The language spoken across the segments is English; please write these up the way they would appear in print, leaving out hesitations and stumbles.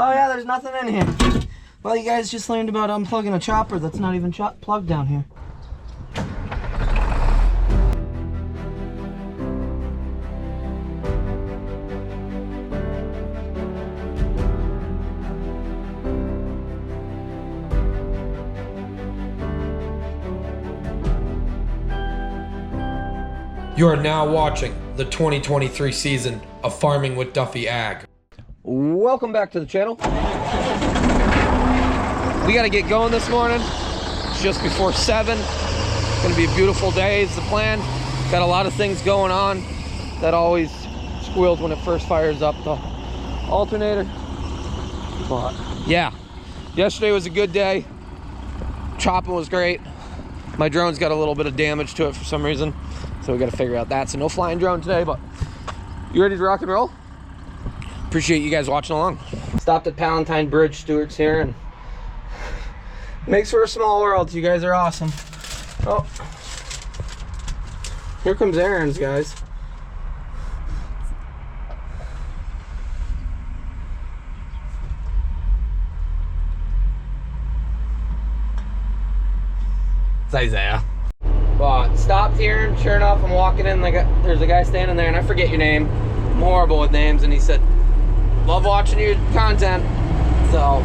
Oh yeah, there's nothing in here. Well, you guys just learned about unplugging a chopper that's not even plugged down here. You are now watching the 2023 season of Farming with Duffy Ag. Welcome back to the channel. We got to get going this morning. It's just before 7. It's going to be a beautiful day is the plan. Got a lot of things going on. That always squeals when it first fires up the alternator. But yeah, yesterday was a good day. Chopping was great. My drone's got a little bit of damage to it for some reason, so we got to figure out that. So no flying drone today, but you ready to rock and roll? Appreciate you guys watching along. Stopped at Palatine Bridge, Stewart's here, and makes for a small world. You guys are awesome. Oh, here comes Aaron's, guys. It's Isaiah. But stopped here, and sure enough, I'm walking in. There's a guy standing there, and I forget your name. I'm horrible with names, and he said, "Love watching your content." So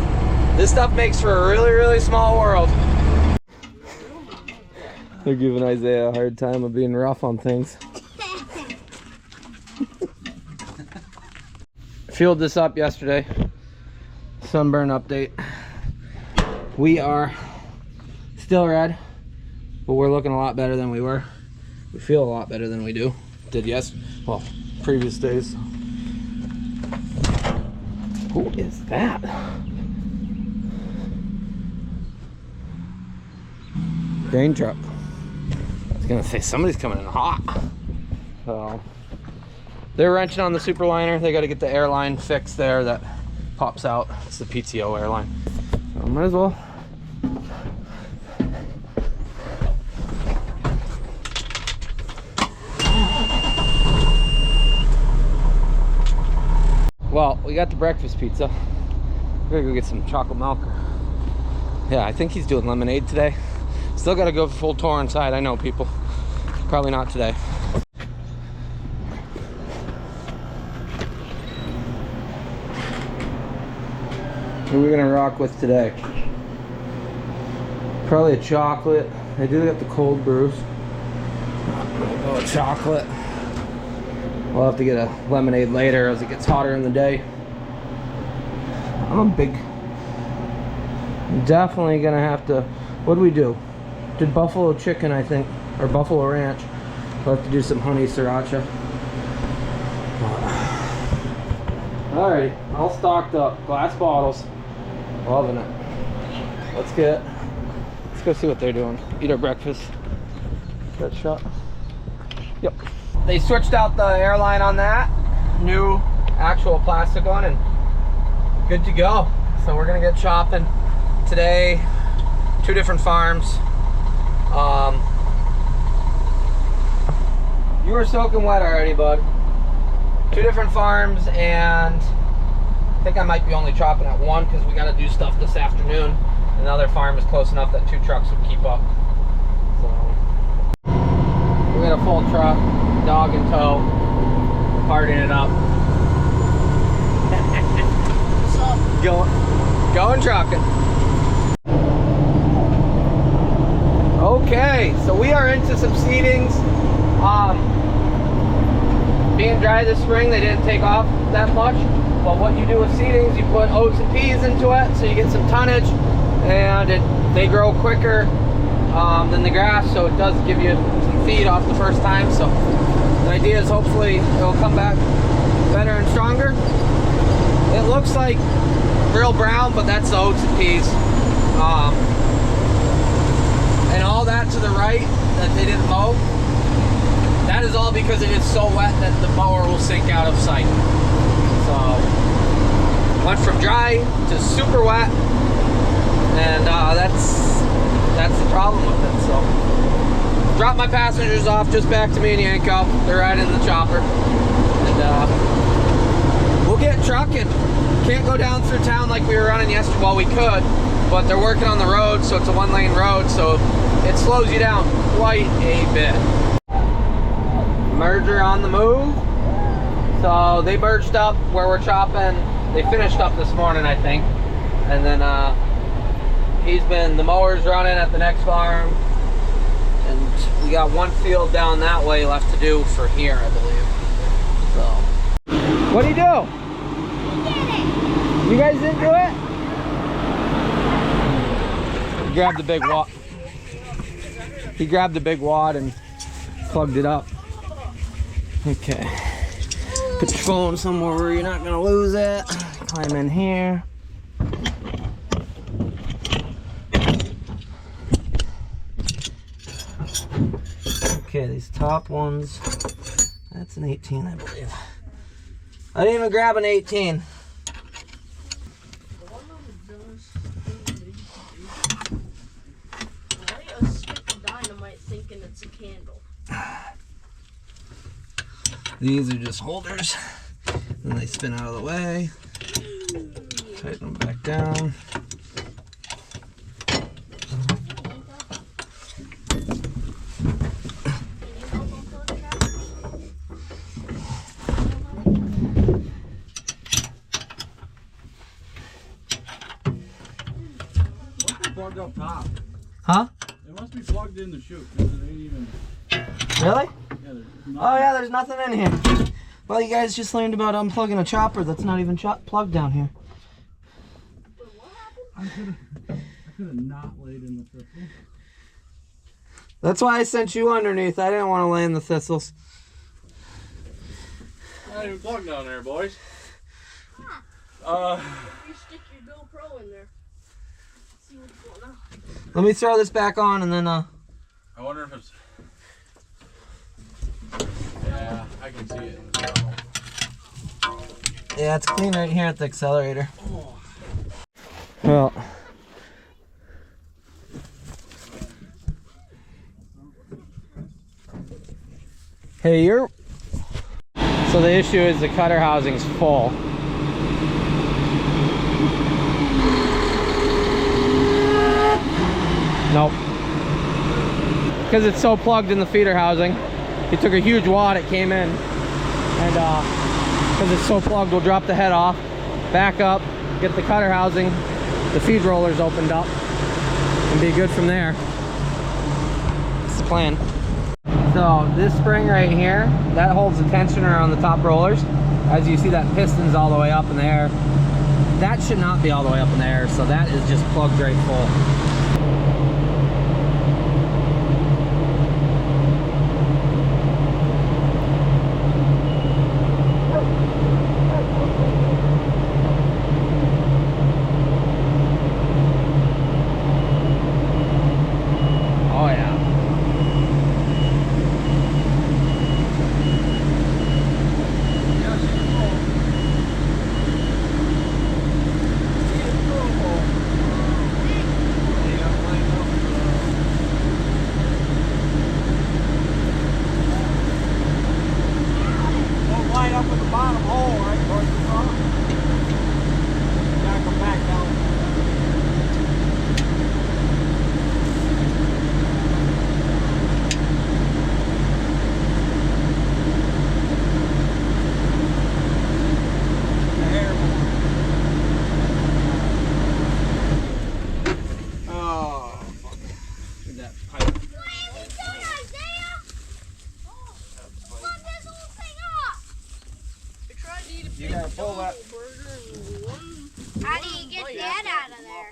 this stuff makes for a really, really small world. They're giving Isaiah a hard time of being rough on things. Filled this up yesterday. Sunburn update. We are still red, but we're looking a lot better than we were. We feel a lot better than we did previous days. Who is that? Grain truck. I was gonna say somebody's coming in hot. So they're wrenching on the superliner. They got to get the airline fixed there that pops out. It's the PTO airline. So might as well. Well, we got the breakfast pizza. We're gonna go get some chocolate milk. Yeah, I think he's doing lemonade today. Still gotta go full tour inside. I know, people. Probably not today. What are we gonna rock with today? Probably a chocolate. I do get the cold brews. I'm gonna go with chocolate. We'll have to get a lemonade later as it gets hotter in the day. I'm definitely gonna have to, what do we do? Did buffalo chicken, I think, or buffalo ranch. We'll have to do some honey sriracha. Alright, all stocked up. Glass bottles. Loving it. Let's go see what they're doing. Eat our breakfast. That shot. Yep. They switched out the airline on that. New actual plastic one, and good to go. So we're gonna get chopping today. 2 different farms. You were soaking wet already, bud. 2 different farms, and I think I might be only chopping at one because we got to do stuff this afternoon. Another farm is close enough that 2 trucks would keep up. So we got a full truck, dog in tow, partying it up. What's up? Going trucking. Okay, so we are into some seedings. Being dry this spring, they didn't take off that much. But what you do with seedings, you put oats and peas into it, so you get some tonnage, and they grow quicker than the grass, so it does give you some feed off the first time. So the idea is hopefully it'll come back better and stronger. It looks like real brown, but that's the oats and peas. And all that to the right that they didn't mow, that is all because it is so wet that the mower will sink out of sight. So went from dry to super wet, and that's the problem with it. So dropped my passengers off just back to me and Yanko. They're right in the chopper, and we'll get trucking. Can't go down through town like we were running yesterday. Well, we could, but they're working on the road, so it's a 1-lane road, so it slows you down quite a bit. Merger on the move. So they merged up where we're chopping. They finished up this morning, I think. And then the mower's running at the next farm. And we got one field down that way left to do for here, I believe. So, what'd he do? He did it. You guys didn't do it? He grabbed the big wad. He grabbed the big wad and plugged it up. Okay. Put your phone somewhere where you're not gonna lose it. Climb in here. Okay, these top ones. That's an 18, I believe. I didn't even grab an 18. These are just holders, and they spin out of the way. Tighten them back down. Plugged up top. Huh? It must be plugged in the chute because it ain't even. Really? Yeah, Oh yeah, there's nothing in here. Well, you guys just learned about unplugging a chopper that's not even plugged down here. I could have not laid in the thistle. That's why I sent you underneath. I didn't want to lay in the thistles. Not even plugged down there, boys. You stick your GoPro in there. See what's going on. Let me throw this back on and then I wonder if it's. Yeah, I can see it in the thermal. yeah, it's clean right here at the accelerator. Well, hey, so the issue is the cutter housing's full. Nope. Because it's so plugged in the feeder housing. He took a huge wad, it came in. And because it's so plugged, we'll drop the head off, back up, get the cutter housing, the feed rollers opened up, and be good from there. That's the plan. So this spring right here, that holds the tensioner on the top rollers. As you see, that piston's all the way up in the air. That should not be all the way up in the air, so that is just plugged right full. Oh yeah. Line up with the bottom hole right towards the front. Gotta come back down. Oh, fuck. Look at that pipe. You gotta pull that. How do you get that out of there?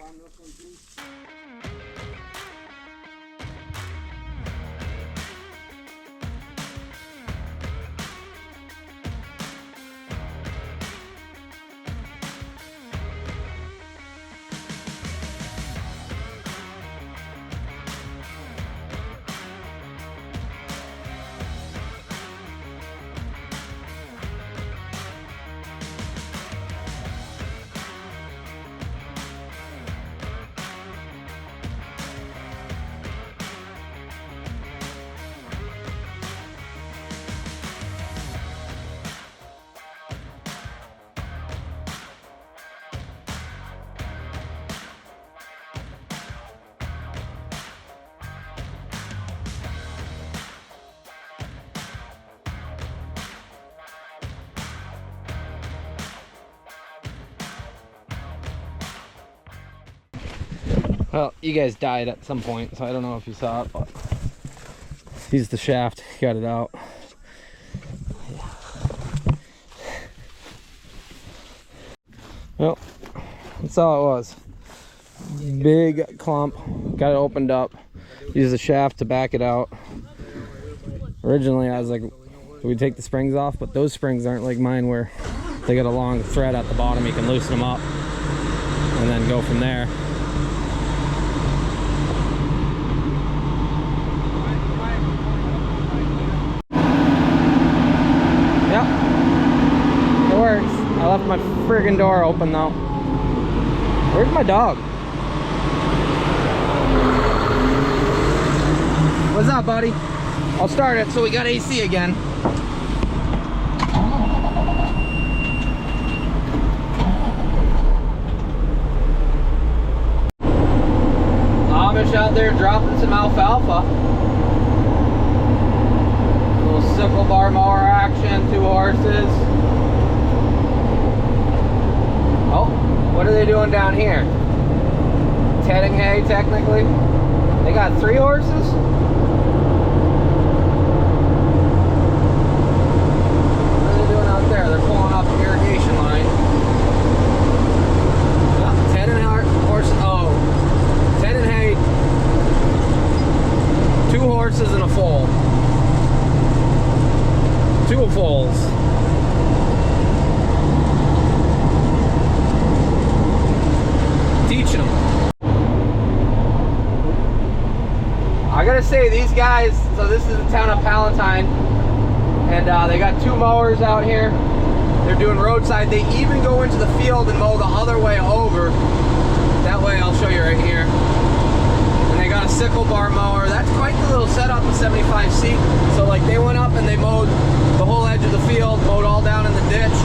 Well, you guys died at some point, so I don't know if you saw it, but he's the shaft, got it out. Well, that's all it was. Big clump, got it opened up, used the shaft to back it out. Originally I was like, do we take the springs off? But those springs aren't like mine where they got a long thread at the bottom, you can loosen them up and then go from there. Yep, it works. I left my friggin' door open though. Where's my dog? What's up, buddy? I'll start it so we got AC again. Amish out there dropping some alfalfa. A little sickle bar mower action, 2 horses. Oh, what are they doing down here? Tedding hay, technically. They got 3 horses? There, they're pulling up the irrigation line. Well, Ted and horses. Oh, Ted and hay. 2 horses and a foal. 2 foals. Teaching them. I gotta say, these guys. So this is the town of Palatine. And they got 2 mowers out here. They're doing roadside. They even go into the field and mow the other way over. That way, I'll show you right here. And they got a sickle bar mower. That's quite the little setup, a 75C. So like they went up and they mowed the whole edge of the field, mowed all down in the ditch.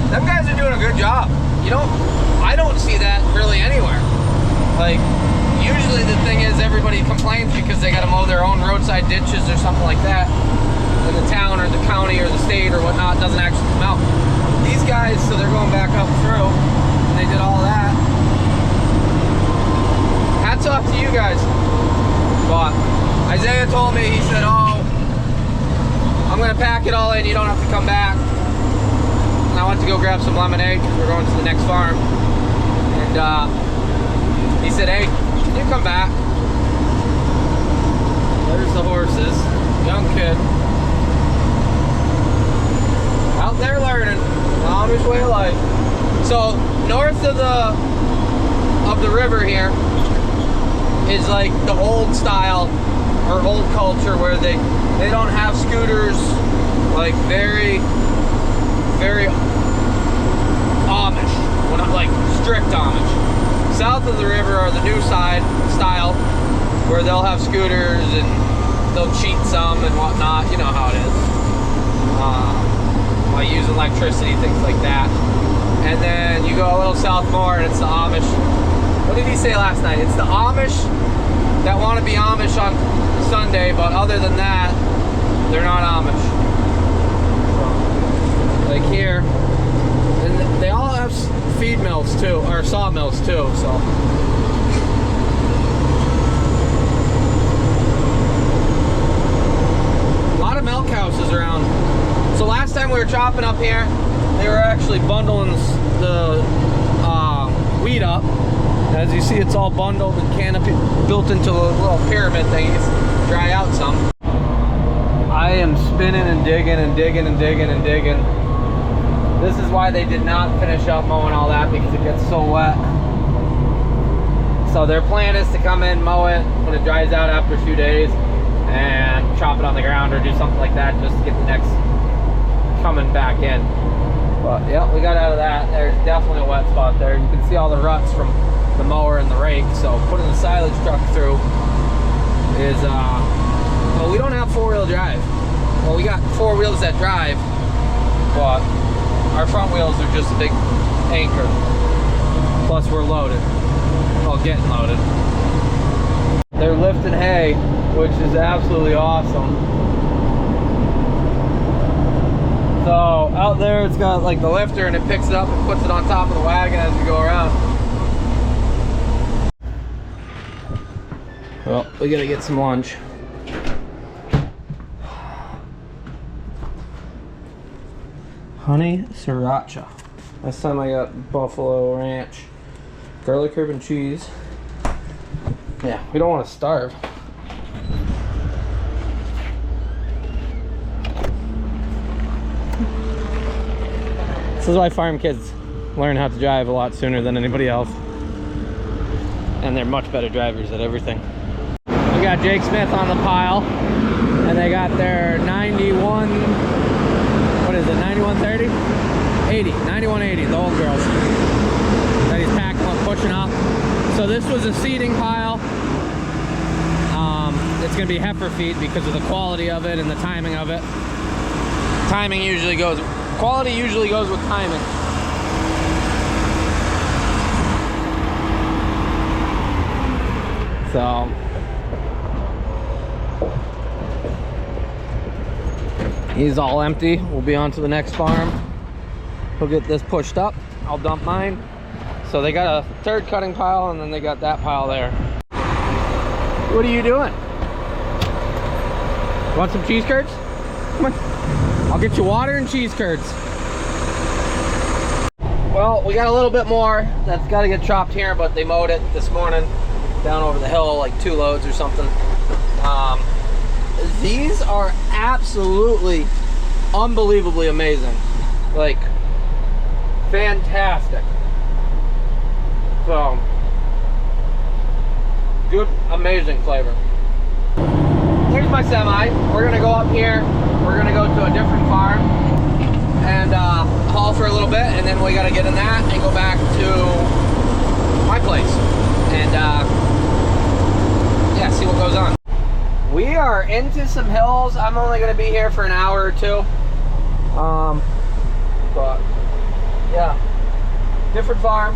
Them guys are doing a good job. You know, I don't see that really anywhere. Like, usually the thing is everybody complains because they got to mow their own roadside ditches or something like that. And the town or the county or the state or whatnot doesn't actually come out. These guys, so they're going back up through, and they did all that. Hats off to you guys. But Isaiah told me, he said, oh, I'm going to pack it all in, you don't have to come back. And I went to go grab some lemonade because we're going to the next farm. And he said, hey, you come back. There's the horses. Young kid. Out there learning. The Amish way of life. So north of the river here is like the old style or old culture where they don't have scooters, like very Amish. Well, not like strict Amish. South of the river are the new style where they'll have scooters and they'll cheat some and whatnot. You know how it is. Like use electricity, things like that. And then you go a little south more and it's the Amish. What did he say last night? It's the Amish that want to be Amish on Sunday, but other than that, they're not Amish. Like here, and they all have feed mills too, or sawmills too, so. A lot of milk houses around. So last time we were chopping up here, they were actually bundling the wheat up. As you see, it's all bundled and canopy built into little pyramid things, dry out some. I am spinning and digging and digging and digging and digging. This is why they did not finish up mowing all that, because it gets so wet. So their plan is to come in, mow it when it dries out after a few days, and chop it on the ground or do something like that just to get the next coming back in. But yeah, we got out of that. There's definitely a wet spot there. You can see all the ruts from the mower and the rake. So putting the silage truck through is well, we don't have 4-wheel drive. Well, we got 4 wheels that drive, but our front wheels are just a big anchor. Plus we're loaded. Well, getting loaded. They're lifting hay, which is absolutely awesome. So out there it's got like the lifter and it picks it up and puts it on top of the wagon as we go around. Well, we gotta get some lunch. Honey sriracha. Last time I got buffalo ranch. Garlic, herb, and cheese. Yeah, we don't want to starve. This is why farm kids learn how to drive a lot sooner than anybody else. And they're much better drivers at everything. We got Jake Smith on the pile. And they got their 91, what is it, 9130? 80, 9180, the old girls. That he's packing up, pushing up. So this was a seating pile. It's gonna be heifer feed because of the quality of it and the timing of it. Timing usually goes, quality usually goes with timing. So he's all empty. We'll be on to the next farm. He'll get this pushed up. I'll dump mine. So they got a third cutting pile and then they got that pile there. What are you doing? Want some cheese curds? Come on. I'll get you water and cheese curds. Well, we got a little bit more that's got to get chopped here, but they mowed it this morning down over the hill, like 2 loads or something. These are absolutely unbelievably amazing, like fantastic. So good, amazing flavor. Here's my semi. We're gonna go up here. We're gonna go to a different farm and haul for a little bit, and then we gotta get in that and go back to my place and yeah, see what goes on. We are into some hills. I'm only gonna be here for an hour or two. But yeah, different farm.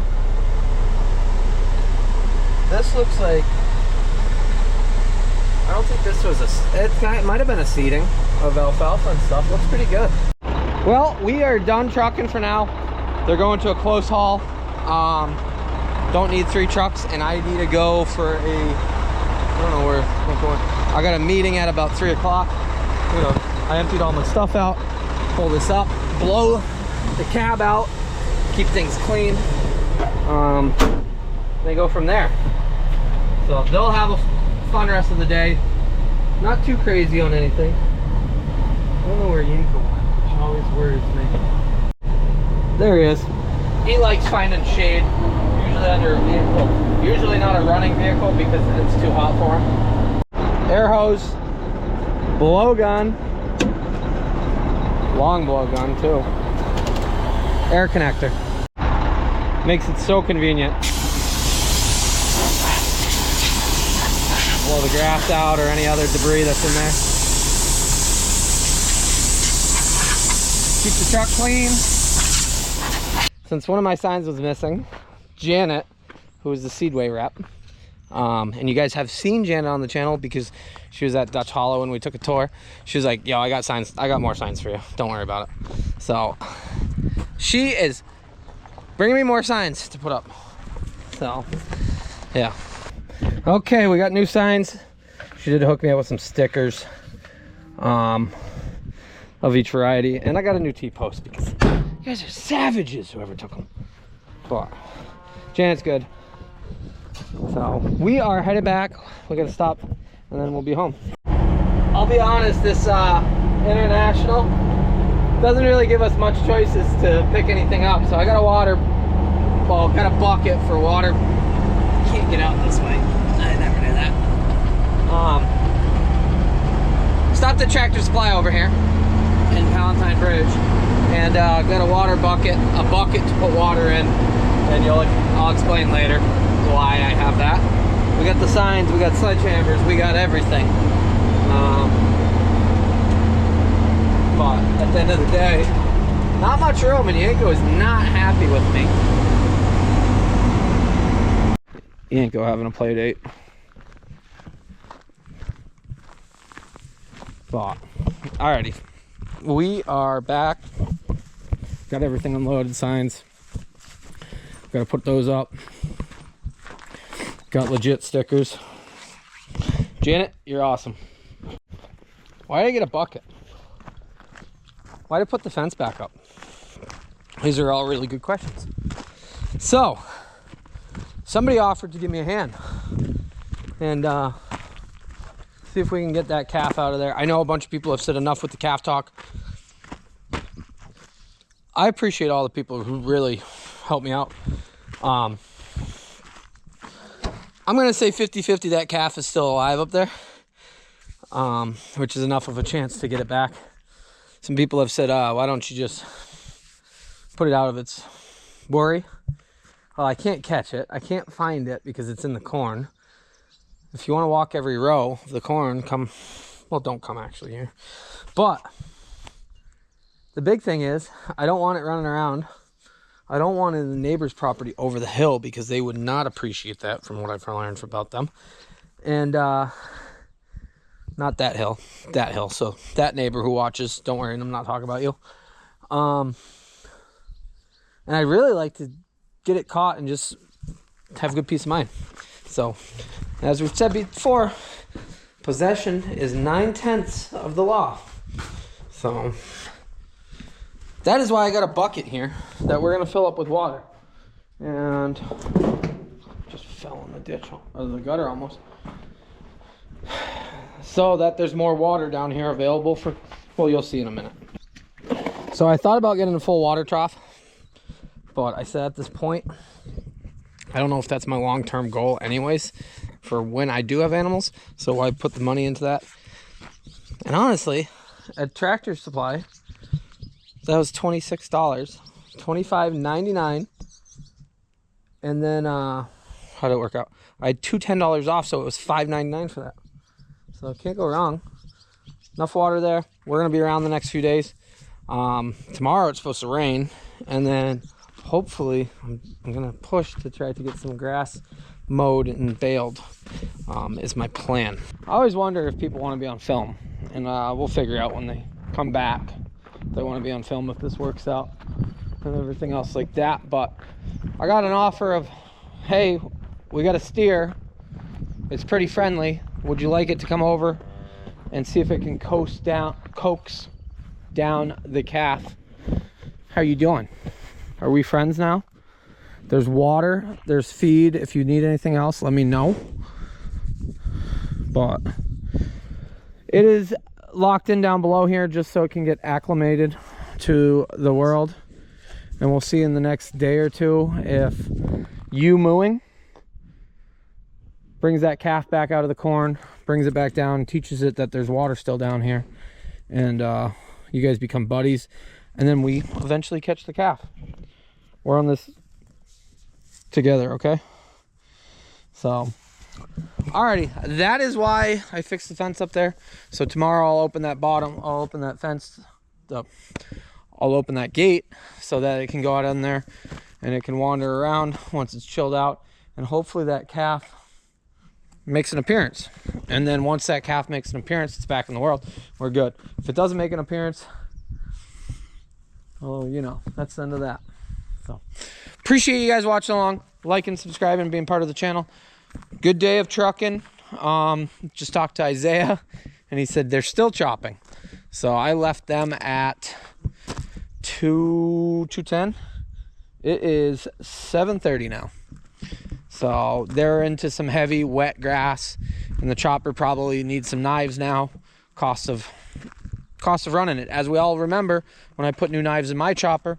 This looks like, I don't think this was it might have been a seeding of alfalfa and stuff. Looks pretty good. Well, we are done trucking for now. They're going to a close haul. Don't need 3 trucks, and I need to go for I don't know where I'm going. I got a meeting at about 3 o'clock. I emptied all my stuff out, pull this up, blow the cab out, keep things clean. They go from there. So they'll have a fun rest of the day. Not too crazy on anything. I don't know where Yanko went, which always worries me. There he is. He likes finding shade, usually under a vehicle. Usually not a running vehicle because it's too hot for him. Air hose, blowgun, long blowgun too. Air connector. Makes it so convenient. Blow the grass out or any other debris that's in there. Keep the truck clean. Since one of my signs was missing, Janet, who is the Seedway rep, and you guys have seen Janet on the channel because she was at Dutch Hollow when we took a tour. She was like, yo, I got signs, I got more signs for you, don't worry about it. So she is bringing me more signs to put up. So yeah, okay, we got new signs. She did hook me up with some stickers of each variety, and I got a new T-post because you guys are savages, whoever took them. But Janet's good. So we are headed back. We're gonna stop and then we'll be home. I'll be honest, this International doesn't really give us much choices to pick anything up. So I got got a bucket for water. Can't get out this way. I never knew that. Stopped at Tractor Supply over here in Palatine Bridge, and got a water bucket, a bucket to put water in, and I'll explain later why I have that. We got the signs, we got sledgehammers, we got everything. But at the end of the day, not much room, and Yanko is not happy with me. Yanko having a play date. But alrighty, we are back. Got everything unloaded, signs. Got to put those up. Got legit stickers. Janet, you're awesome. Why did I get a bucket? Why did I put the fence back up? These are all really good questions. So, somebody offered to give me a hand and see if we can get that calf out of there. I know a bunch of people have said enough with the calf talk. I appreciate all the people who really helped me out. I'm gonna say 50-50 that calf is still alive up there, which is enough of a chance to get it back. Some people have said, why don't you just put it out of its worry? Well, I can't catch it. I can't find it because it's in the corn. If you want to walk every row of the corn, come. Well, don't come actually here. But the big thing is, I don't want it running around. I don't want it in the neighbor's property over the hill because they would not appreciate that from what I've learned about them. And not that hill, that hill. So that neighbor who watches, don't worry, I'm not talking about you. And I really like to get it caught and just have a good peace of mind. So, as we've said before, possession is 9/10 of the law. So, that is why I got a bucket here that we're going to fill up with water. And just fell in the ditch, or the gutter almost. So that there's more water down here available for, well, you'll see in a minute. So I thought about getting a full water trough, but I said at this point, I don't know if that's my long-term goal anyways for when I do have animals, so why put the money into that? And honestly, at Tractor Supply, that was $26, $25.99, and then how did it work out? I had two $10 off, so it was $5.99 for that. So can't go wrong. Enough water there. We're gonna be around the next few days. Tomorrow it's supposed to rain, and then hopefully I'm gonna push to try to get some grass mowed and baled, is my plan. I always wonder if people want to be on film, and we'll figure out when they come back if they want to be on film, if this works out and everything else like that. But I got an offer of, hey, we got a steer, it's pretty friendly, would you like it to come over and see if it can coax down the calf? How you doing? Are we friends now? There's water, there's feed. If you need anything else, let me know. But it is locked in down below here just so it can get acclimated to the world. And we'll see in the next day or two if you mooing brings that calf back out of the corn, brings it back down, teaches it that there's water still down here, and you guys become buddies, and then we eventually catch the calf. We're on this together, okay? So, alrighty, that is why I fixed the fence up there. So tomorrow I'll open that I'll open that fence, I'll open that gate so that it can go out in there and it can wander around once it's chilled out, and hopefully that calf makes an appearance. And then once that calf makes an appearance, it's back in the world, we're good. If it doesn't make an appearance, well, you know, that's the end of that. So appreciate you guys watching along, liking, subscribing, and being part of the channel. Good day of trucking. Just talked to Isaiah and he said they're still chopping, so I left them at 2:10. It is 7:30 now, so they're into some heavy wet grass, and the chopper probably needs some knives now. Cost of running it, as we all remember, when I put new knives in my chopper,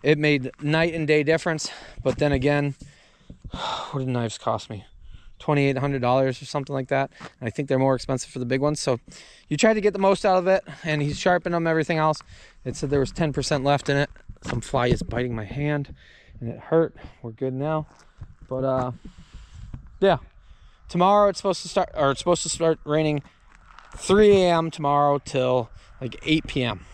it made night and day difference. But then again, what did knives cost me? $2,800 or something like that. And I think they're more expensive for the big ones. So you try to get the most out of it, and he's sharpened them, everything else. It said there was 10% left in it. Some fly is biting my hand and it hurt. We're good now. But yeah, tomorrow it's supposed to start raining 3 a.m. tomorrow till like 8 p.m.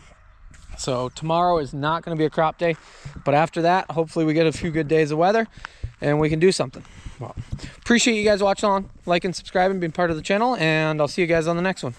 So tomorrow is not going to be a crop day, but after that, hopefully we get a few good days of weather and we can do something. Well, appreciate you guys watching along, liking, subscribing, being part of the channel, and I'll see you guys on the next one.